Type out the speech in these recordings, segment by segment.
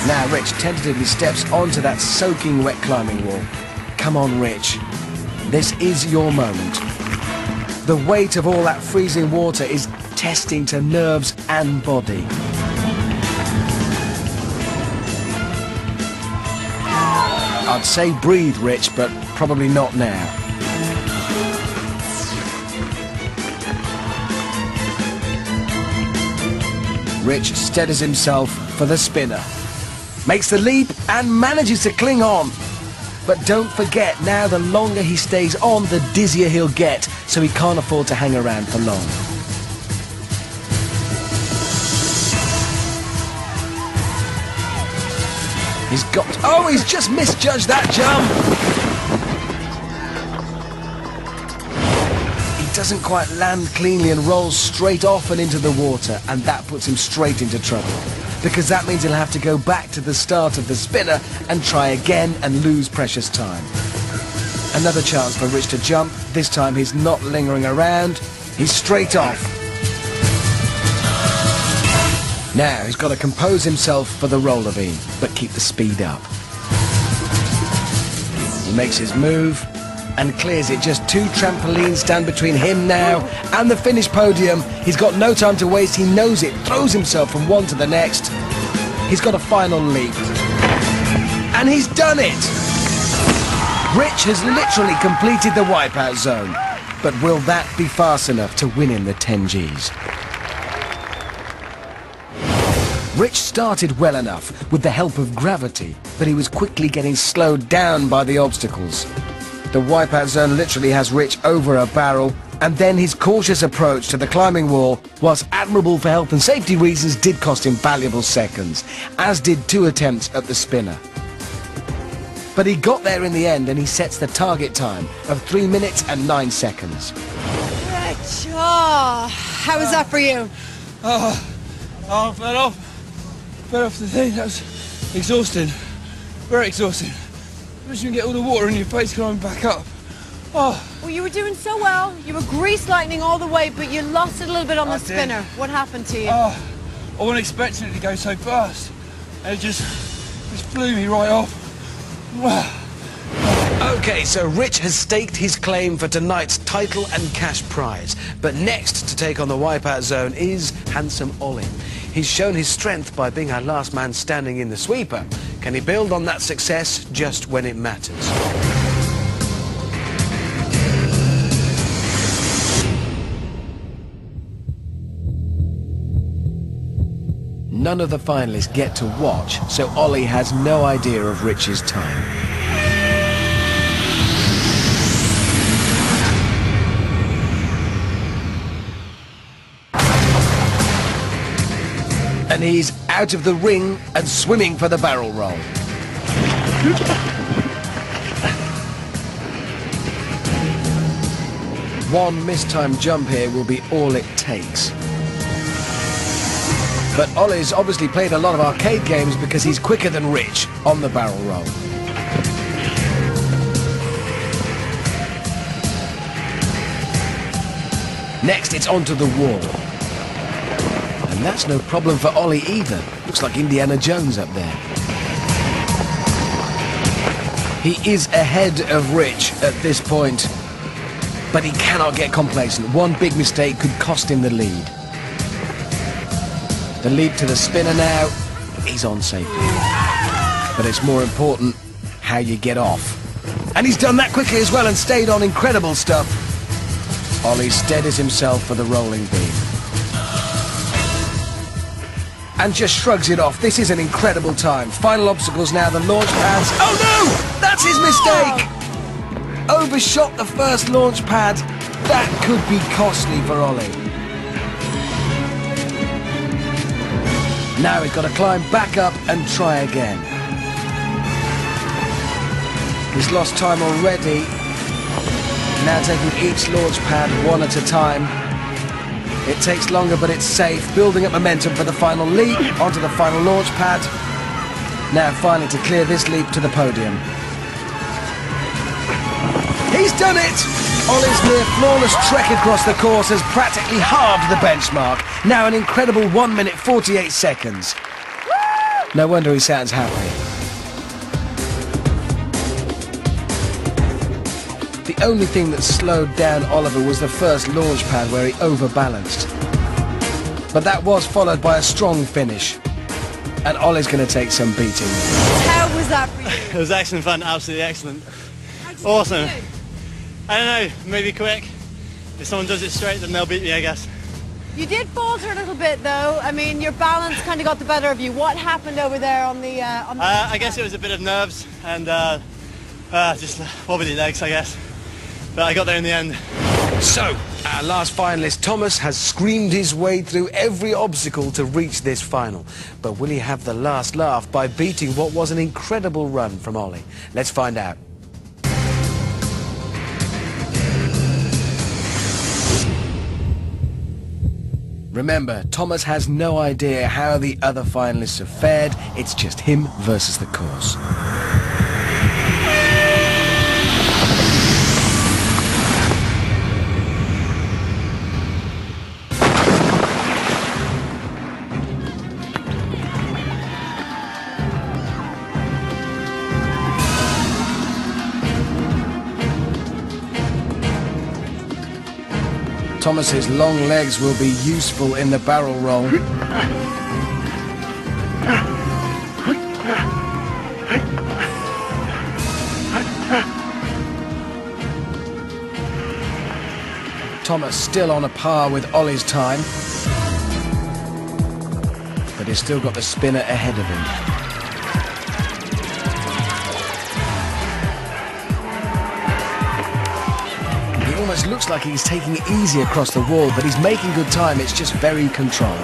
Now Rich tentatively steps onto that soaking wet climbing wall. Come on, Rich. This is your moment. The weight of all that freezing water is testing to nerves and body. I'd say breathe, Rich, but probably not now. Rich steadies himself for the spinner. Makes the leap and manages to cling on. But don't forget, now the longer he stays on, the dizzier he'll get, so he can't afford to hang around for long. He's got... Oh, he's just misjudged that jump! He doesn't quite land cleanly and rolls straight off and into the water, and that puts him straight into trouble. Because that means he'll have to go back to the start of the spinner and try again and lose precious time. Another chance for Rich to jump. This time he's not lingering around. He's straight off. Now he's got to compose himself for the roller beam, but keep the speed up. He makes his move and clears it. Just 2 trampolines stand between him now and the finish podium. He's got no time to waste. He knows it. Throws himself from one to the next. He's got a final leap. And he's done it! Rich has literally completed the wipeout zone. But will that be fast enough to win him the 10 Gs? Rich started well enough with the help of gravity, but he was quickly getting slowed down by the obstacles. The wipeout zone literally has Rich over a barrel, and then his cautious approach to the climbing wall, whilst admirable for health and safety reasons, did cost him valuable seconds, as did 2 attempts at the spinner. But he got there in the end, and he sets the target time of 3 minutes and 9 seconds. Rich, how was that for you? I fell off the thing. That was exhausting. Very exhausting. Imagine you get all the water in your face coming back up. Well, you were doing so well. You were grease lightning all the way, but you lost it a little bit on the spinner. What happened to you? I wasn't expecting it to go so fast. It just flew me right off. Okay, so Rich has staked his claim for tonight's title and cash prize. But next to take on the wipeout zone is handsome Ollie. He's shown his strength by being our last man standing in the sweeper. Can he build on that success just when it matters? None of the finalists get to watch, so Ollie has no idea of Rich's time. And he's out of the ring and swimming for the barrel roll. One mistimed jump here will be all it takes. But Ollie's obviously played a lot of arcade games because he's quicker than Rich on the barrel roll. Next, it's onto the wall. And that's no problem for Ollie either. Looks like Indiana Jones up there. He is ahead of Rich at this point, but he cannot get complacent. One big mistake could cost him the lead. The leap to the spinner now, he's on safely. But it's more important how you get off. And he's done that quickly as well and stayed on. Incredible stuff. Ollie steadies himself for the rolling beam. And just shrugs it off. This is an incredible time. Final obstacles now, the launch pads. Oh no! That's his mistake! Overshot the first launch pad. That could be costly for Ollie. Now he's got to climb back up and try again. He's lost time already. Now taking each launch pad one at a time. It takes longer, but it's safe. Building up momentum for the final leap onto the final launch pad. Now finally to clear this leap to the podium. He's done it! Ollie's near flawless trek across the course has practically halved the benchmark. Now an incredible 1 minute 48 seconds. No wonder he sounds happy. The only thing that slowed down Oliver was the first launch pad where he overbalanced. But that was followed by a strong finish. And Ollie's going to take some beating. How was that for you? It was excellent fun, absolutely excellent. How'd you Awesome. do? I don't know, maybe quick. If someone does it straight, then they'll beat me, I guess. You did falter a little bit, though. I mean, your balance kind of got the better of you. What happened over there on the... I guess it was a bit of nerves and just wobbly legs, I guess. But I got there in the end. So, our last finalist, Thomas, has screamed his way through every obstacle to reach this final. But will he have the last laugh by beating what was an incredible run from Ollie? Let's find out. Remember, Thomas has no idea how the other finalists have fared. It's just him versus the course. Thomas's long legs will be useful in the barrel roll. Thomas still on a par with Ollie's time, but he's still got the spinner ahead of him. Almost looks like he's taking it easy across the wall, but he's making good time. It's just very controlled.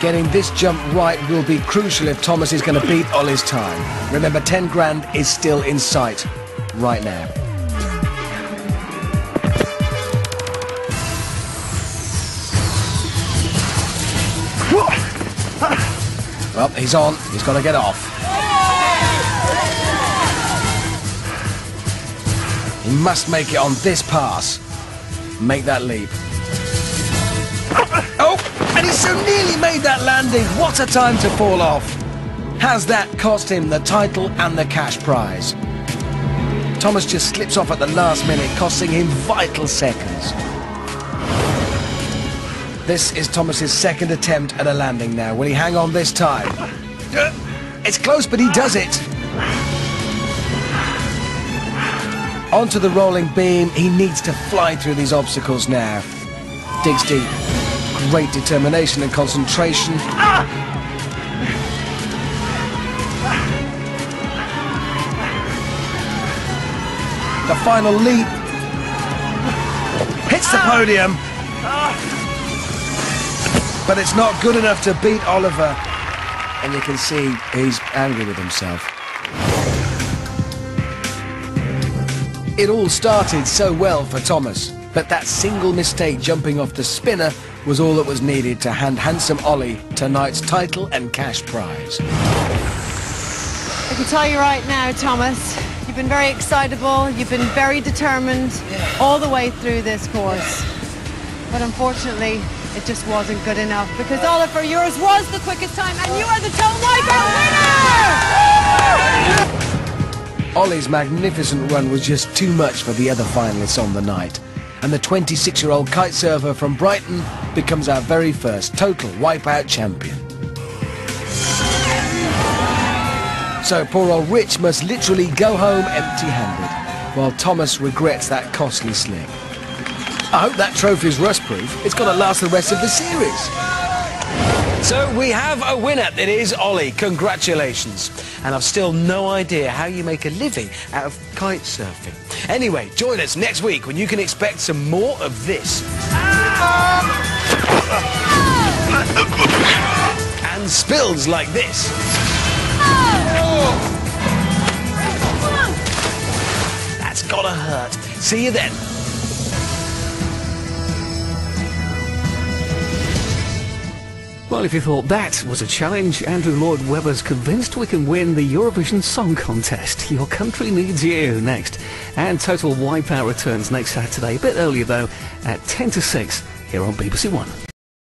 Getting this jump right will be crucial if Thomas is going to beat Ollie's time. Remember, 10 grand is still in sight right now. Well, he's on. He's got to get off. He must make it on this pass. Make that leap. Oh, and he so nearly made that landing. What a time to fall off. Has that cost him the title and the cash prize? Thomas just slips off at the last minute, costing him vital seconds. This is Thomas's second attempt at a landing now. Will he hang on this time? It's close, but he does it. Onto the rolling beam. He needs to fly through these obstacles now. Digs deep. Great determination and concentration. The final leap. Hits the podium. But it's not good enough to beat Oliver. And you can see he's angry with himself. It all started so well for Thomas, but that single mistake jumping off the spinner was all that was needed to hand handsome Ollie tonight's title and cash prize. I can tell you right now, Thomas, you've been very excitable, you've been very determined all the way through this course. But unfortunately, it just wasn't good enough because Oliver, yours was the quickest time and you are the Total Wipeout winner! Ollie's magnificent run was just too much for the other finalists on the night. And the 26-year-old kite surfer from Brighton becomes our very first Total Wipeout champion. So poor old Rich must literally go home empty-handed, while Thomas regrets that costly slip. I hope that trophy's rust-proof. It's got to last the rest of the series. So we have a winner. It is Ollie. Congratulations. And I've still no idea how you make a living out of kite surfing. Anyway, join us next week when you can expect some more of this. And spills like this. That's gotta hurt. See you then. Well, if you thought that was a challenge, Andrew Lloyd Webber's convinced we can win the Eurovision Song Contest. Your country needs you next. And Total Wipeout returns next Saturday, a bit earlier though, at 10 to 6 here on BBC One.